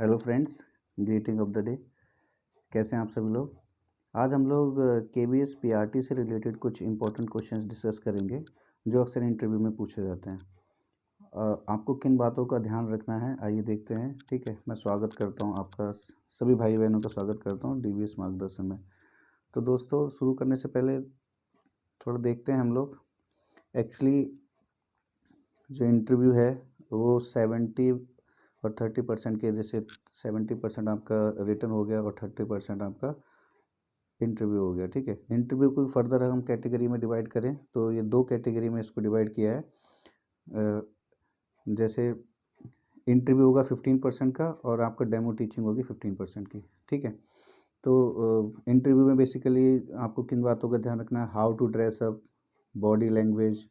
Hello friends, greeting of the day. कैसे हैं आप सभी लोग। आज हम लोग केबीएस पीआरटी से रिलेटेड कुछ इंपॉर्टेंट क्वेश्चंस डिस्कस करेंगे जो अक्सर इंटरव्यू में पूछे जाते हैं। आपको किन बातों का ध्यान रखना है, आइए देखते हैं। ठीक है, मैं स्वागत करता हूं आपका, सभी भाई बहनों का स्वागत करता हूं डीवीएस मार्गदर्शन में। तो दोस्तों, शुरू करने से पहले थोड़ा देखते हैं हम लोग। एक्चुअली जो इंटरव्यू है वो 70 और 30% के, जैसे 70% आपका रिटर्न हो गया और 30% आपका इंटरव्यू हो गया। ठीक है, इंटरव्यू को फर्दर हम कैटेगरी में डिवाइड करें तो ये दो कैटेगरी में इसको डिवाइड किया है। जैसे इंटरव्यू होगा 15% का और आपका डेमो टीचिंग होगी 15% की। ठीक है, तो इंटरव्यू में बेसिकली आपको किन बातों का ध्यान रखना है: how to dress up, body language,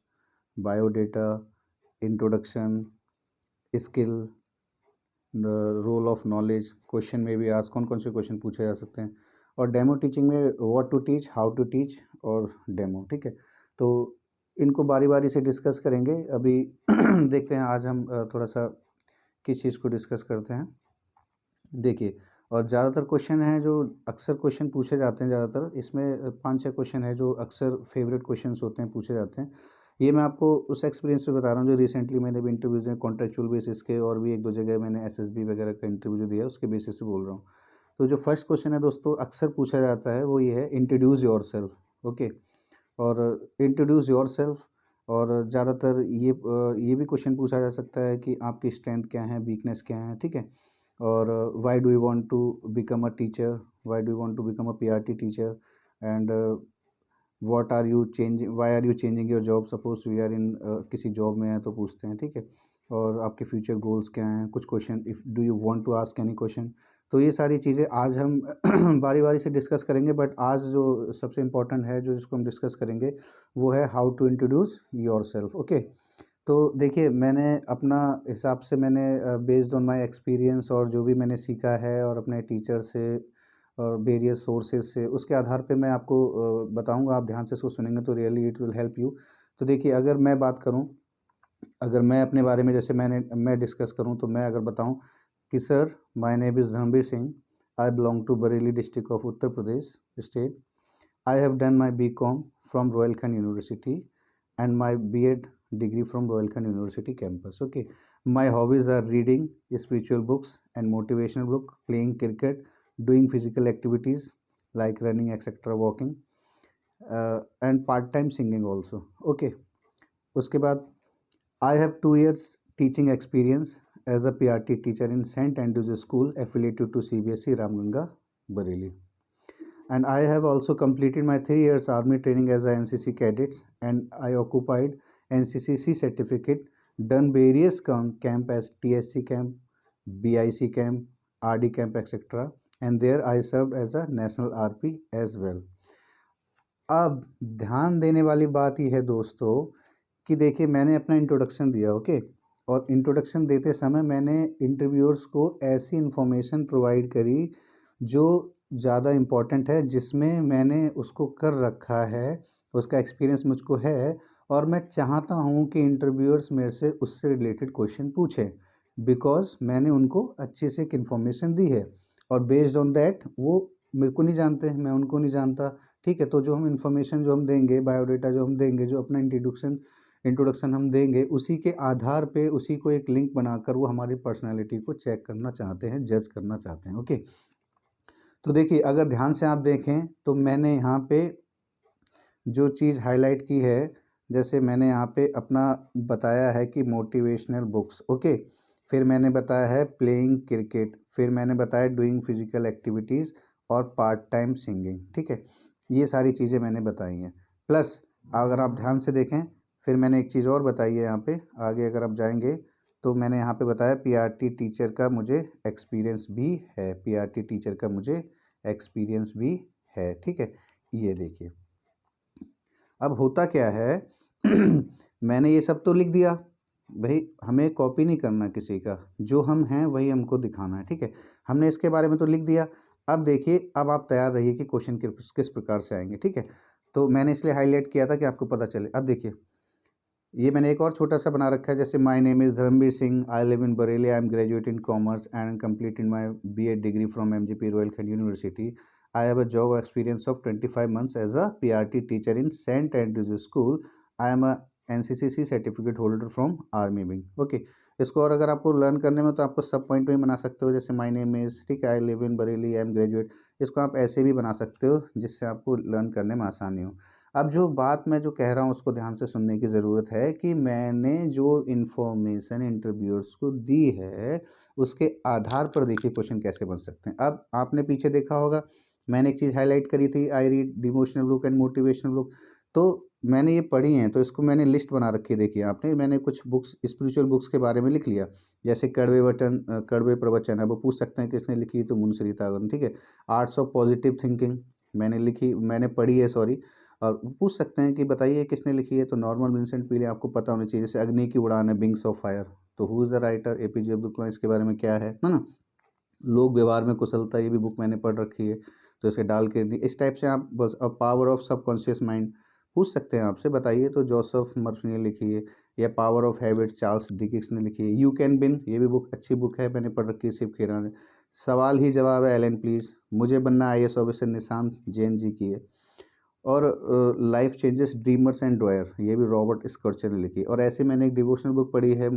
biodata, introduction, skill, role of knowledge, question में भी आज कौन कौन से क्वेश्चन पूछे जा सकते हैं, और डेमो टीचिंग में what to teach, how to teach और डेमो। ठीक है, तो इनको बारी बारी से डिस्कस करेंगे। अभी देखते हैं आज हम थोड़ा सा किस चीज़ को डिस्कस करते हैं। देखिए, और ज़्यादातर क्वेश्चन हैं जो अक्सर क्वेश्चन पूछे जाते हैं, ज़्यादातर इसमें 5-6 क्वेश्चन है जो अक्सर फेवरेट क्वेश्चंस होते हैं, पूछे जाते हैं। ये मैं आपको उस एक्सपीरियंस से बता रहा हूँ जो रिसेंटली मैंने भी इंटरव्यूज़ में कॉन्ट्रेक्चुअल बेसिस के, और भी 1-2 जगह मैंने एसएसबी वगैरह का इंटरव्यू जो दिया है उसके बेसिस से बोल रहा हूँ। तो जो फर्स्ट क्वेश्चन है दोस्तों, अक्सर पूछा जाता है, वो ये है: इंट्रोड्यूस योरसेल्फ। ओके, और इंट्रोड्यूस योरसेल्फ, और ज़्यादातर ये भी क्वेश्चन पूछा जा सकता है कि आपकी स्ट्रेंथ क्या है, वीकनेस क्या है। ठीक है, और why do you want to become a teacher, why do you want to become a PRT teacher, and what are you changing, why are you changing your job, suppose we are in किसी job में है तो पूछते हैं। ठीक है, और आपके फ्यूचर गोल्स क्या हैं, कुछ question, if do you want to ask any question. तो ये सारी चीज़ें आज हम बारी बारी से डिस्कस करेंगे, बट आज जो सबसे इम्पोर्टेंट है जो जिसको हम डिस्कस करेंगे वो है how to introduce yourself. Okay, तो देखिए, मैंने अपना हिसाब से, मैंने बेस्ड ऑन माय एक्सपीरियंस और जो भी मैंने सीखा है और अपने टीचर से और वेरियस सोर्सेज से, उसके आधार पे मैं आपको बताऊंगा। आप ध्यान से इसको सुनेंगे तो really it will help you. तो देखिए, अगर मैं बात करूं, अगर मैं अपने बारे में, जैसे मैं डिस्कस करूं, तो मैं अगर बताऊं कि sir, my name is Dharmveer Singh, I belong to Bareilly district of Uttar Pradesh state. I have done my BCom from Royalkhand University and my B.Ed degree from Royalkhand University campus. Okay, my hobbies are reading spiritual books and motivational book, playing cricket, doing physical activities like running, etc., walking, and part-time singing also. Okay, उसके बाद I have 2 years teaching experience as a PRT teacher in St. Andrews School affiliated to CBSE Ramganga, Bareilly. And I have also completed my 3 years army training as a NCC cadet, and I occupied NCCC certificate, done various camp as TSC camp, BIC camp, RD camp, etc. And there I served as a national RP as well. अब ध्यान देने वाली बात यह है दोस्तों कि देखिए, मैंने अपना इंट्रोडक्शन दिया। ओके, और इंट्रोडक्शन देते समय मैंने इंटरव्यूअर्स को ऐसी इन्फॉर्मेशन प्रोवाइड करी जो ज़्यादा इम्पॉर्टेंट है, जिसमें मैंने उसको कर रखा है, उसका एक्सपीरियंस मुझको है, और मैं चाहता हूँ कि इंटरव्यूअर्स मेरे से उससे रिलेटेड क्वेश्चन पूछें, बिकॉज मैंने उनको अच्छे से एक इन्फॉर्मेशन दी है, और बेस्ड ऑन दैट वो मेरे को नहीं जानते, मैं उनको नहीं जानता। ठीक है, तो जो हम इन्फॉर्मेशन जो हम देंगे, बायोडाटा जो हम देंगे, जो अपना इंट्रोडक्शन हम देंगे, उसी के आधार पे, उसी को एक लिंक बनाकर वो हमारी पर्सनालिटी को चेक करना चाहते हैं, जज करना चाहते हैं। ओके, तो देखिए, अगर ध्यान से आप देखें तो मैंने यहाँ पे जो चीज़ हाईलाइट की है, जैसे मैंने यहाँ पे अपना बताया है कि मोटिवेशनल बुक्स। ओके, फिर मैंने बताया है प्लेइंग क्रिकेट, फिर मैंने बताया डूइंग फिजिकल एक्टिविटीज़ और पार्ट टाइम सिंगिंग। ठीक है, ये सारी चीज़ें मैंने बताई हैं। प्लस अगर आप ध्यान से देखें, फिर मैंने एक चीज़ और बताई है यहाँ पे, आगे अगर आप जाएंगे तो मैंने यहाँ पे बताया पीआरटी टीचर का मुझे एक्सपीरियंस भी है, पीआरटी टीचर का मुझे एक्सपीरियंस भी है। ठीक है, ये देखिए, अब होता क्या है मैंने ये सब तो लिख दिया भाई, हमें कॉपी नहीं करना किसी का, जो हम हैं वही हमको दिखाना है। ठीक है, हमने इसके बारे में तो लिख दिया। अब देखिए, अब आप तैयार रहिए कि क्वेश्चन किस प्रकार से आएंगे। ठीक है, तो मैंने इसलिए हाईलाइट किया था कि आपको पता चले। अब देखिए, ये मैंने एक और छोटा सा बना रखा है, जैसे my name is Dharmveer Singh, I live in Bareilly, I am graduate in commerce and complete in my BEd degree from MGP Rohilkhand university. I have a job experience of 25 months as a PRT teacher in saint Andrews school. I am a NCCC certificate holder from army wing. Okay, इसको और अगर आपको learn करने में तो आपको सब point में बना सकते हो, जैसे माय नेम इज़, ठीक है, आई live in Bareilly, I am graduate. इसको आप ऐसे भी बना सकते हो जिससे आपको लर्न करने में आसानी हो। अब जो बात मैं जो कह रहा हूँ उसको ध्यान से सुनने की ज़रूरत है कि मैंने जो इन्फॉर्मेशन इंटरव्यूअर्स को दी है उसके आधार पर देखिए क्वेश्चन कैसे बन सकते हैं। अब आपने पीछे देखा होगा, मैंने एक चीज़ हाईलाइट करी थी, I read devotional book and motivational book. तो मैंने ये पढ़ी हैं, तो इसको मैंने लिस्ट बना रखी है। देखिए आपने, मैंने कुछ बुक्स स्पिरिचुअल बुक्स के बारे में लिख लिया, जैसे कड़वे प्रवचन। अब वो पूछ सकते हैं किसने लिखी, तो मुंशी तागर ने, ठीक है। आर्ट्स ऑफ पॉजिटिव थिंकिंग मैंने पढ़ी है, सॉरी। और पूछ सकते हैं कि बताइए किसने लिखी है, तो नॉर्मन विंसेंट पीले आपको पता होना चाहिए। जैसे अग्नि की उड़ान है, विंग्स ऑफ फायर, तो who is the writer, APJ Abdul Kalam, इसके बारे में क्या है ना। लोक व्यवहार में कुशलता, ये भी बुक मैंने पढ़ रखी है, तो इसे डाल के इस टाइप से आप बस a power of subconscious mind पूछ सकते हैं आपसे, बताइए, तो जोसेफ मर्फी ने लिखी है। या power of habit Charles Dickens ने लिखी है। यू कैन विन, ये भी बुक अच्छी बुक है, मैंने पढ़ रखी है, शिव खेरा ने। सवाल ही जवाब है, एलन प्लीज। मुझे बनना आईएएस ऑफिसर, निशांत जैन जी की है। और life changes dreamers and drawer, ये भी रॉबर्ट स्कर्चर ने लिखी। और ऐसे मैंने एक डिवोशनल बुक पढ़ी है,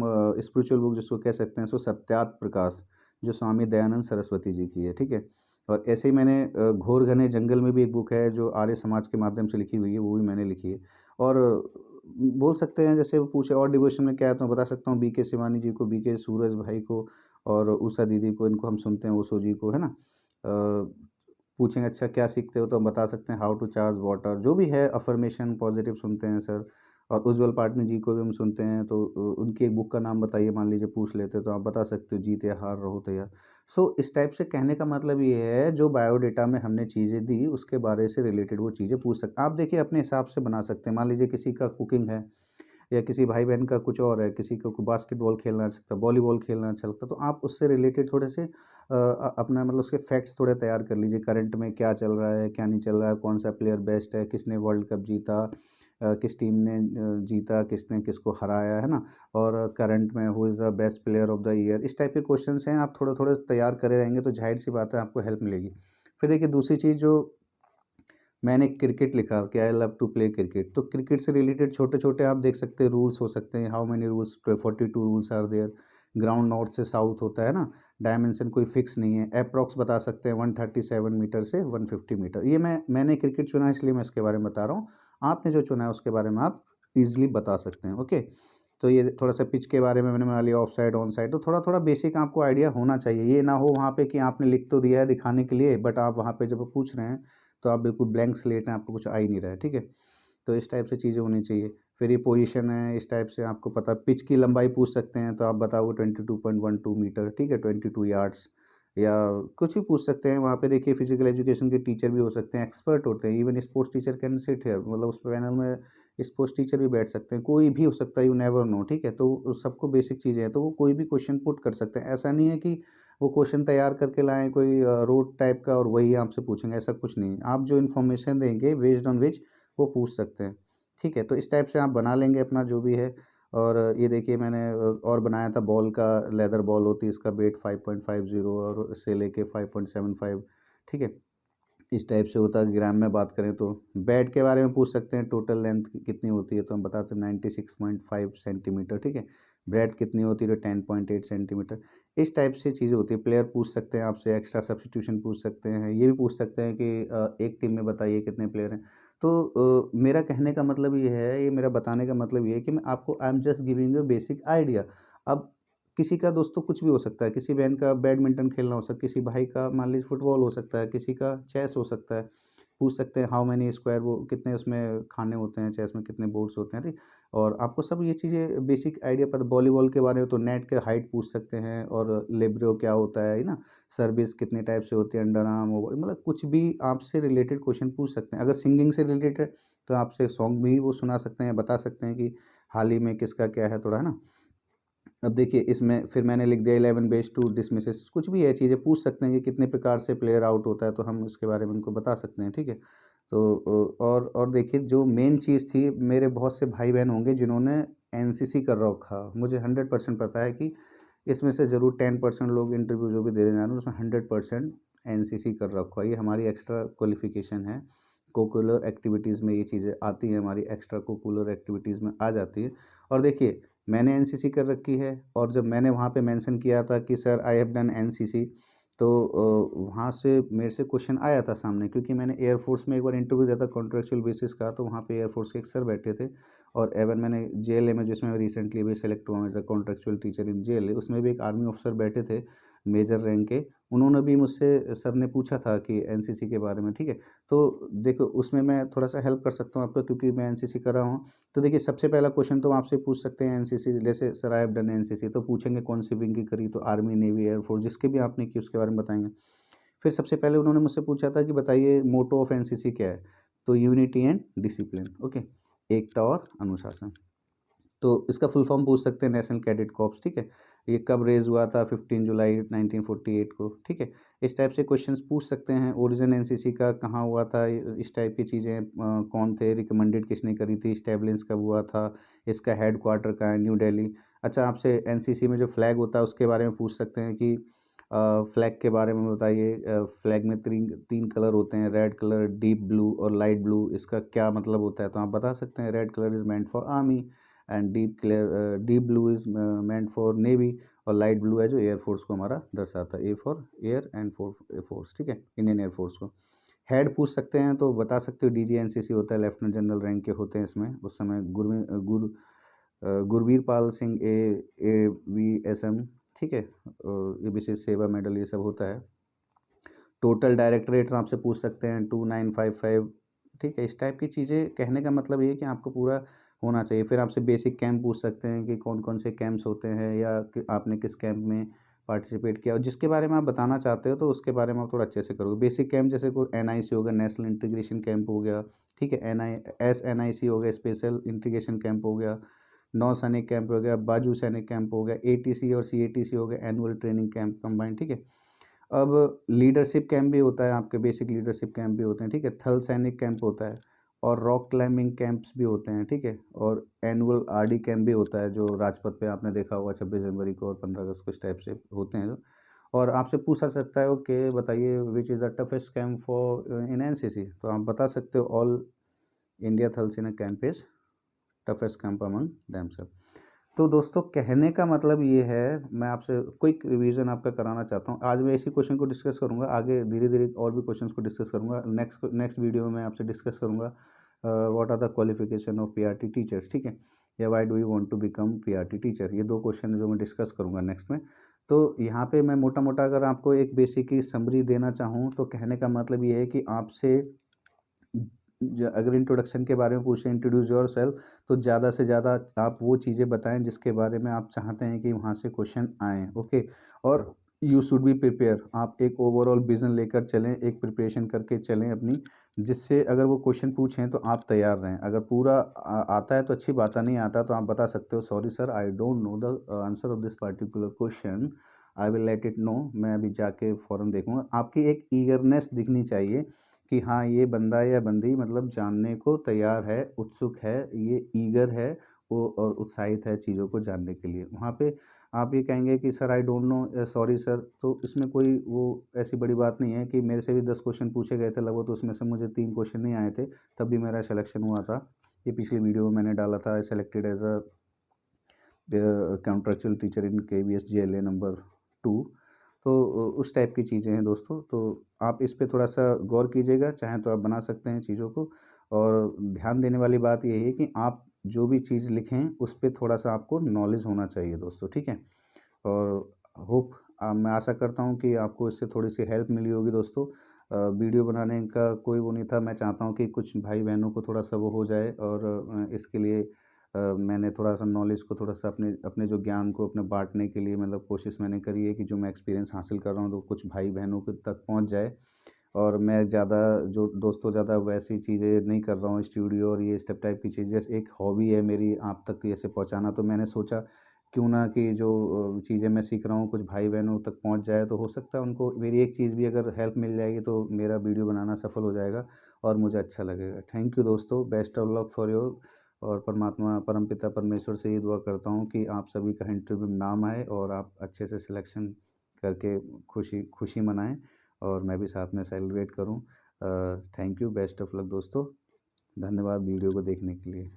स्पिरिचुअल बुक जिसको कह सकते हैं, सो सत्यात प्रकाश, जो स्वामी दयानंद सरस्वती जी की है, ठीक है। और ऐसे ही मैंने घोर घने जंगल में भी एक बुक है जो आर्य समाज के माध्यम से लिखी हुई है, वो भी मैंने लिखी है। और बोल सकते हैं, जैसे वो पूछे और डिवोशन में क्या है, तो मैं बता सकता हूँ बीके शिवानी जी को, बीके सूरज भाई को, और उषा दीदी को, इनको हम सुनते हैं, ओशो जी को, है ना। पूछेंगे अच्छा क्या सीखते हो, तो हम बता सकते हैं हाउ टू चार्ज वाटर, जो भी है, अफर्मेशन पॉजिटिव सुनते हैं सर। और उज्जवल पाटनी जी को भी हम सुनते हैं, तो उनकी एक बुक का नाम बताइए, मान लीजिए पूछ लेते, तो आप बता सकते हो, जीत या हार रहो तैयार। सो इस टाइप से कहने का मतलब ये है, जो बायोडेटा में हमने चीज़ें दी उसके बारे से रिलेटेड वो चीज़ें पूछ सकते, आप देखिए अपने हिसाब से बना सकते हैं। मान लीजिए किसी का कुकिंग है, या किसी भाई बहन का कुछ और है, किसी को बास्केटबॉल खेलना अच्छा लगता है, वॉलीबॉल खेलना अच्छा लगता है, तो आप उससे रिलेटेड थोड़े से अपना मतलब उसके फैक्ट्स थोड़े तैयार कर लीजिए, करंट में क्या चल रहा है, क्या नहीं चल रहा है, कौन सा प्लेयर बेस्ट है, किसने वर्ल्ड कप जीता, किस टीम ने जीता, किसने किसको हराया, है ना। और करंट में who is the best player of the year, इस टाइप के क्वेश्चन हैं, आप थोड़े थोड़े तैयार करे रहेंगे तो जाहिर सी बात है आपको हेल्प मिलेगी। फिर देखिए दूसरी चीज़ जो मैंने क्रिकेट लिखा कि I love to play cricket, तो क्रिकेट से रिलेटेड छोटे छोटे आप देख सकते हैं रूल्स हो सकते हैं, how many rules, 42 rules are there. Ground north से साउथ होता है ना, डायमेंशन कोई फिक्स नहीं है, अप्रॉक्स बता सकते हैं 137 मीटर से 150 मीटर। ये मैंने क्रिकेट चुना इसलिए मैं इसके बारे में बता रहा हूँ, आपने जो चुना है उसके बारे में आप ईजिली बता सकते हैं। ओके, तो ये थोड़ा सा पिच के बारे में मैंने बना लिया, ऑफ साइड ऑन साइड, तो थोड़ा थोड़ा बेसिक आपको आइडिया होना चाहिए। ये ना हो वहाँ पे कि आपने लिख तो दिया है दिखाने के लिए, बट आप वहाँ पे जब पूछ रहे हैं तो आप बिल्कुल ब्लैंक स्लेट हैं, आपको कुछ आ ही नहीं रहा है, ठीक है। तो इस टाइप से चीज़ें होनी चाहिए। फिर ये पोजीशन है, इस टाइप से आपको पता, पिच की लंबाई पूछ सकते हैं, तो आप बताओगे 22.12 मीटर, ठीक है, 22 यार्ड्स। या कुछ भी पूछ सकते हैं वहाँ पे। देखिए फिजिकल एजुकेशन के टीचर भी हो सकते हैं, एक्सपर्ट होते हैं, even sports teacher can sit here, मतलब उस पैनल में स्पोर्ट्स टीचर भी बैठ सकते हैं, कोई भी हो सकता है, यू नेवर नो, ठीक है। तो सबको बेसिक चीज़ें हैं, तो वो कोई भी क्वेश्चन पुट कर सकते हैं। ऐसा नहीं है कि वो क्वेश्चन तैयार करके लाएँ कोई रोड टाइप का और वही आपसे पूछेंगे, ऐसा कुछ नहीं है। आप जो इन्फॉर्मेशन देंगे बेस्ड ऑन विच वो पूछ सकते हैं, ठीक है। तो इस टाइप से आप बना लेंगे अपना जो भी है। और ये देखिए मैंने और बनाया था बॉल का, लेदर बॉल होती है, इसका वेट 5.50 और इससे लेके 5.75, ठीक है। इस टाइप से होता है। ग्राम में बात करें तो बैट के बारे में पूछ सकते हैं, टोटल लेंथ कितनी होती है, तो हम बता सकते हैं 96.5 सेंटीमीटर, ठीक है। ब्रेथ कितनी होती है, तो 10.8 सेंटीमीटर। इस टाइप से चीज़ें होती है। प्लेयर पूछ सकते हैं आपसे, एक्स्ट्रा सब्स्टिट्यूशन पूछ सकते हैं, ये भी पूछ सकते हैं कि एक टीम में बताइए कितने प्लेयर हैं। तो मेरा कहने का मतलब ये है, ये मेरा बताने का मतलब ये है कि मैं आपको I am just giving you basic idea. अब किसी का दोस्तों कुछ भी हो सकता है, किसी बहन का बैडमिंटन खेलना हो सकता है, किसी भाई का मान लीजिए फुटबॉल हो सकता है, किसी का चेस हो सकता है। पूछ सकते हैं हाउ मैनी स्क्वायर, वो कितने उसमें खाने होते हैं, चेस में कितने बोर्ड्स होते हैं, ठीक। और आपको सब ये चीज़ें बेसिक आइडिया पता। वॉलीबॉल के बारे में तो नेट के हाइट पूछ सकते हैं, और लिबरो क्या होता है ना, सर्विस कितने टाइप से होती है, अंडर आर्म ओवर, मतलब कुछ भी आपसे रिलेटेड क्वेश्चन पूछ सकते हैं। अगर सिंगिंग से रिलेटेड तो आपसे सॉन्ग भी वो सुना सकते हैं, बता सकते हैं कि हाल ही में किसका क्या है थोड़ा, है ना। अब देखिए इसमें फिर मैंने लिख दिया 11 बेस टू डिसमिसेस, कुछ भी है चीज़ें पूछ सकते हैं कि कितने प्रकार से प्लेयर आउट होता है, तो हम उसके बारे में उनको बता सकते हैं, ठीक है। तो और देखिए जो मेन चीज़ थी, मेरे बहुत से भाई बहन होंगे जिन्होंने एनसीसी कर रखा, मुझे 100% पता है कि इसमें से ज़रूर 10% लोग इंटरव्यू जो भी देने जा रहे हैं उसमें 100% एनसीसी कर रखा है। ये हमारी एक्स्ट्रा क्वालिफिकेशन है, कोकुलर एक्टिविटीज़ में ये चीज़ें आती हैं, हमारी एक्स्ट्रा कोकुलर एक्टिविटीज़ में आ जाती है। और देखिए, मैंने एनसीसी कर रखी है, और जब मैंने वहाँ पे मेंशन किया था कि sir I have done NCC, तो वहाँ से मेरे से क्वेश्चन आया था सामने, क्योंकि मैंने एयरफोर्स में एक बार इंटरव्यू दिया था कॉन्ट्रेक्चुअल बेसिस का, तो वहाँ पे एयरफोर्स के एक सर बैठे थे। और एवन मैंने जेएलए में, जिसमें मैं रिसेंटली भी सेलेक्ट हुआ as a contractual teacher in JLA, उसमें भी एक आर्मी ऑफिसर बैठे थे मेजर रैंक के। उन्होंने भी मुझसे, सर ने पूछा था कि एनसीसी के बारे में, ठीक है। तो देखो, उसमें मैं थोड़ा सा हेल्प कर सकता हूँ आपका, क्योंकि मैं एनसीसी कर रहा हूँ। तो देखिए, सबसे पहला क्वेश्चन तो आपसे पूछ सकते हैं एनसीसी, जैसे sir I have done NCC, तो पूछेंगे कौन सी विंग की करी, तो आर्मी, नेवी, एयरफोर्स, जिसके भी आपने की उसके बारे में बताएंगे। फिर सबसे पहले उन्होंने मुझसे पूछा था कि बताइए मोटो ऑफ एनसीसी क्या है, तो यूनिटी एंड डिसिप्लिन, ओके, एकता और अनुशासन। तो इसका फुल फॉर्म पूछ सकते हैं नेशनल कैडेट कॉर्प्स, ठीक है। ये कब रेज हुआ था? 15 जुलाई 1948 को, ठीक है। इस टाइप से क्वेश्चंस पूछ सकते हैं। ओरिजिन एनसीसी का कहाँ हुआ था, इस टाइप की चीज़ें, कौन थे, रिकमेंडेड किसने करी थी, स्टैब्लिश कब हुआ था, इसका हेड क्वार्टर कहाँ है, न्यू दिल्ली। अच्छा, आपसे एनसीसी में जो फ्लैग होता है उसके बारे में पूछ सकते हैं कि फ्लैग के बारे में बताइए। फ्लैग में तीन तीन कलर होते हैं, रेड कलर, डीप ब्लू और लाइट ब्लू, इसका क्या मतलब होता है? तो आप बता सकते हैं red colour is meant for army, and deep blue is meant for navy, और लाइट ब्लू है जो एयरफोर्स को हमारा दर्शाता है, A for air and for force, ठीक है, इंडियन एयरफोर्स को। हेड पूछ सकते हैं, तो बता सकते हो डीजी एनसीसी होता है, लेफ्टिनेंट जनरल रैंक के होते हैं इसमें। उस समय Gurveer Pal Singh A V S M, ठीक है, ये विशेष सेवा मेडल, ये सब होता है। टोटल डायरेक्ट रेट्स आपसे पूछ सकते हैं 2955, ठीक है। इस टाइप की चीज़ें कहने का मतलब ये है कि आपको पूरा होना चाहिए। फिर आपसे बेसिक कैंप पूछ सकते हैं कि कौन कौन से कैंप्स होते हैं, या कि आपने किस कैंप में पार्टिसिपेट किया, और जिसके बारे में आप बताना चाहते हो तो उसके बारे में आप थोड़ा अच्छे से करोगे। बेसिक कैंप जैसे कोई एनआईसी हो गया, नेशनल इंटीग्रेशन कैंप हो गया, ठीक है, एनआईसी हो गया, स्पेशल इंटीग्रेशन कैंप हो गया, नौ सैनिक कैंप हो गया, बाजू सैनिक कैंप हो गया, एटीसी और सीएटीसी हो गया, एनुअल ट्रेनिंग कैंप कंबाइंड, ठीक है। अब लीडरशिप कैंप भी होता है आपके, बेसिक लीडरशिप कैंप भी होते हैं, ठीक है। थल सैनिक कैंप होता है, और रॉक क्लाइंबिंग कैंप्स भी होते हैं, ठीक है। और एनुअल आरडी कैंप भी होता है, जो राजपथ पे आपने देखा होगा 26 जनवरी को और 15 अगस्त को, इस टाइप से होते हैं। और आपसे पूछा सकता है कि बताइए which is the toughest camp for in NCC, तो आप बता सकते हो ऑल इंडिया थल सेना camp is toughest camp among them सब। तो दोस्तों, कहने का मतलब ये है, मैं आपसे क्विक रिवीजन आपका कराना चाहता हूँ। आज मैं इसी क्वेश्चन को डिस्कस करूँगा, आगे धीरे धीरे और भी क्वेश्चंस को डिस्कस करूँगा। नेक्स्ट वीडियो में मैं आपसे डिस्कस करूँगा what are the qualification of PRT teachers, ठीक है, या why do you want to become PRT teacher. ये दो क्वेश्चन जो मैं डिस्कस करूँगा नेक्स्ट में। तो यहाँ पे मैं मोटा मोटा अगर आपको एक बेसिक की समरी देना चाहूँ, तो कहने का मतलब ये है कि आपसे अगर इंट्रोडक्शन के बारे में पूछें, इंट्रोड्यूस योर सेल्फ, तो ज़्यादा से ज़्यादा आप वो चीज़ें बताएं जिसके बारे में आप चाहते हैं कि वहाँ से क्वेश्चन आएँ, ओके। और यू शुड बी प्रिपेयर, आप एक ओवरऑल विज़न लेकर चलें, एक प्रिपरेशन करके चलें अपनी, जिससे अगर वो क्वेश्चन पूछें तो आप तैयार रहें। अगर पूरा आता है तो अच्छी बात है, नहीं आता तो आप बता सकते हो sorry sir I don't know the answer of this particular question, I will let it know, मैं अभी जाके फ़ौरन देखूँगा। आपकी एक ईगरनेस दिखनी चाहिए कि हाँ, ये बंदा या बंदी मतलब जानने को तैयार है, उत्सुक है, ये ईगर है वो, और उत्साहित है चीज़ों को जानने के लिए। वहाँ पे आप ये कहेंगे कि sir I don't no, sorry sir, तो इसमें कोई वो ऐसी बड़ी बात नहीं है कि मेरे से भी 10 क्वेश्चन पूछे गए थे लगभग, तो उसमें से मुझे 3 क्वेश्चन नहीं आए थे, तब भी मेरा सिलेक्शन हुआ था। ये पिछली वीडियो में मैंने डाला था, I selected as a contractual teacher in KVS JLA number 2। तो उस टाइप की चीज़ें हैं दोस्तों, तो आप इस पे थोड़ा सा गौर कीजिएगा, चाहें तो आप बना सकते हैं चीज़ों को। और ध्यान देने वाली बात यही है कि आप जो भी चीज़ लिखें उस पे थोड़ा सा आपको नॉलेज होना चाहिए दोस्तों, ठीक है। और होप, मैं आशा करता हूँ कि आपको इससे थोड़ी सी हेल्प मिली होगी दोस्तों। वीडियो बनाने का कोई वो नहीं था, मैं चाहता हूँ कि कुछ भाई बहनों को थोड़ा सा वो हो जाए, और इसके लिए मैंने थोड़ा सा नॉलेज को थोड़ा सा अपने अपने जो ज्ञान को अपने बांटने के लिए मतलब कोशिश मैंने करी है कि जो मैं एक्सपीरियंस हासिल कर रहा हूँ तो कुछ भाई बहनों के तक पहुँच जाए। और मैं ज़्यादा जो दोस्तों ज़्यादा वैसी चीज़ें नहीं कर रहा हूँ, स्टूडियो और ये स्टेप टाइप की चीज़ें, जैसे एक हॉबी है मेरी आप तक ऐसे पहुँचाना, तो मैंने सोचा क्यों ना कि जो चीज़ें मैं सीख रहा हूँ कुछ भाई बहनों तक पहुँच जाए, तो हो सकता है उनको मेरी एक चीज़ भी अगर हेल्प मिल जाएगी तो मेरा वीडियो बनाना सफल हो जाएगा और मुझे अच्छा लगेगा। थैंक यू दोस्तों, best of luck for your और परमात्मा परमपिता परमेश्वर से ये दुआ करता हूँ कि आप सभी का इंटरव्यू में नाम आए और आप अच्छे से सिलेक्शन करके खुशी खुशी मनाएं और मैं भी साथ में सेलिब्रेट करूँ। Thank you, best of luck दोस्तों। धन्यवाद वीडियो को देखने के लिए।